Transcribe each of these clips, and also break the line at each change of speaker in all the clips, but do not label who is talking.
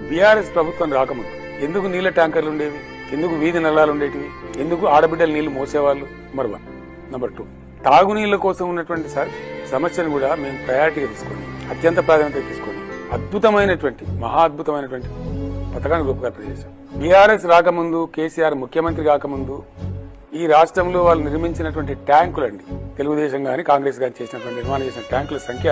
BRS ప్రభుత్వం రాకముందు ఎందుకు నీళ్ళ ట్యాంకర్లు ఉండేవి, ఎందుకు వీధి నల్లాలు ఉండేటివి, ఎందుకు ఆడబిడ్డలు నీళ్లు మోసేవాళ్ళు? నెంబర్ 1. నెంబర్ 2, తాగునీళ్ల కోసం ఉన్నటువంటి సమస్యను కూడా మేము ప్రయారిటీగా తీసుకొని, అత్యంత ప్రాధాన్యత తీసుకొని అద్భుతమైనటువంటి మహా అద్భుతమైనటువంటి పథకాన్ని రూపకల్పన చేశాం. బీఆర్ఎస్ రాకముందు, కేసీఆర్ ముఖ్యమంత్రి కాకముందు ఈ రాష్ట్రంలో వాళ్ళు నిర్మించినటువంటి ట్యాంకులండి, తెలుగుదేశం కానీ కాంగ్రెస్ కానీ చేసినటువంటి నిర్మాణం చేసిన ట్యాంకుల సంఖ్య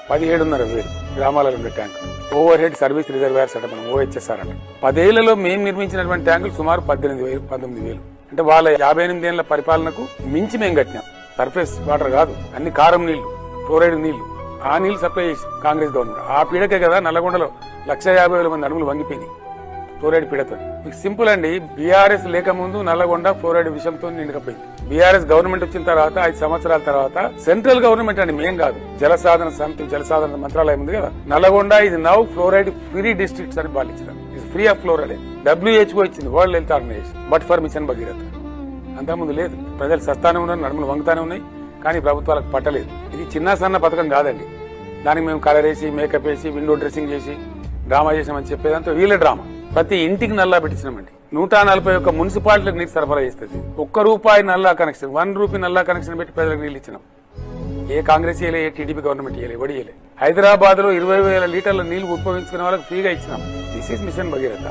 17,500 గ్రామాలలో ఉండే tank. Over head service reservoirs అంటే మనం OHSR అంట. 10 ఏళ్లలో మేము నిర్మించినటువంటి ట్యాంకులు సుమారు 18,000 అంటే వాళ్ళ 58 ఏళ్ల పరిపాలనకు మించి మేము కట్టినాం. సర్ఫేస్ వాటర్ కాదు, అన్ని కారం నీళ్లు, ఫ్లోరైడ్ నీళ్లు, ఆ నీళ్లు సప్లై చేసి కాంగ్రెస్ గవర్నమెంట్. ఆ పీడకే కదా నల్లగొండలో 150,000 మంది అడుగులు వంగిపోయినాయి ఫ్లోరైడ్ పీడతో. మీకు సింపుల్ అండి, బీఆర్ఎస్ లేకముందు నల్లగొండ ఫ్లోరైడ్ విషయంతో నిండకపోయింది. బీఆర్ఎస్ గవర్నమెంట్ వచ్చిన తర్వాత 5 సంవత్సరాల తర్వాత సెంట్రల్ గవర్నమెంట్ అండి, మేం కాదు, జలసాధన సమితి జలసాధన మంత్రాలయం ఉంది కదా, నల్లగొండ ఇది నౌ ఫ్లోరైడ్ ఫ్రీ డిస్ట్రిక్ట్స్ అని పాలించారు. ఇది ఫ్రీ ఆఫ్ ఫ్లోరైడ్. WHO ఇచ్చింది, world health organization, but for mission Bhagiratha. అంతకుముందు లేదు. ప్రజలు సస్తానే ఉన్నారు, నడుములు వంగుతానే ఉన్నాయి, కానీ ప్రభుత్వాలకు పట్టలేదు. ఇది చిన్న సన్న పథకం కాదండి. దానికి మేము కలర్ వేసి, మేకప్ వేసి, విండో డ్రెస్సింగ్ చేసి డ్రామా చేసామని చెప్పేదంతా వీళ్ళ డ్రామా. ప్రతి ఇంటికి నల్లా పెట్టించినామండి. 141 మున్సిపాలిటీలకు నీరు సరఫరా చేస్తుంది. ₹1 నల్లా కనెక్షన్, ₹1 నల్లా కనెక్షన్ పెట్టి ప్రజలకు నీళ్ళు ఇచ్చినాం. ఏ కాంగ్రెస్ చేయలే, ఏ టీడీపీ గవర్నమెంట్ చేయలే, ఎవడి చేయలే. హైదరాబాద్ లో 20,000 లీటర్ల నీళ్లు ఉపయోగించుకునే వాళ్ళకి ఫ్రీగా ఇచ్చినాం. This is mission Bhagiratha.